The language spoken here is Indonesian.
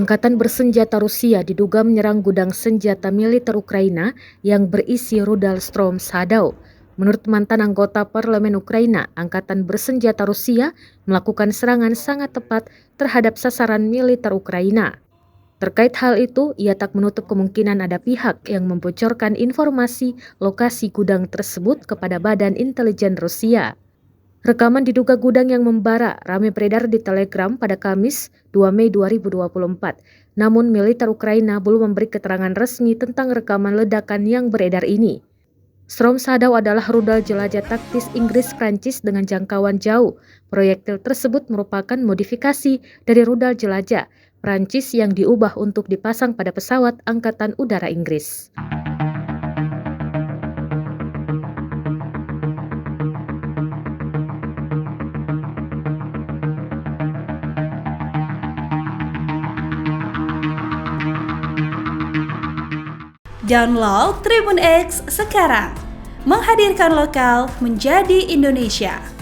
Angkatan bersenjata Rusia diduga menyerang gudang senjata militer Ukraina yang berisi rudal Storm Shadow. Menurut mantan anggota parlemen Ukraina, angkatan bersenjata Rusia melakukan serangan sangat tepat terhadap sasaran militer Ukraina. Terkait hal itu, ia tak menutup kemungkinan ada pihak yang membocorkan informasi lokasi gudang tersebut kepada Badan Intelijen Rusia. Rekaman diduga gudang yang membara ramai beredar di Telegram pada Kamis 2 Mei 2024. Namun militer Ukraina belum memberi keterangan resmi tentang rekaman ledakan yang beredar ini. Storm Shadow adalah rudal jelajah taktis Inggris-Prancis dengan jangkauan jauh. Proyektil tersebut merupakan modifikasi dari rudal jelajah Prancis yang diubah untuk dipasang pada pesawat Angkatan Udara Inggris. Download Tribun X sekarang, menghadirkan lokal menjadi Indonesia.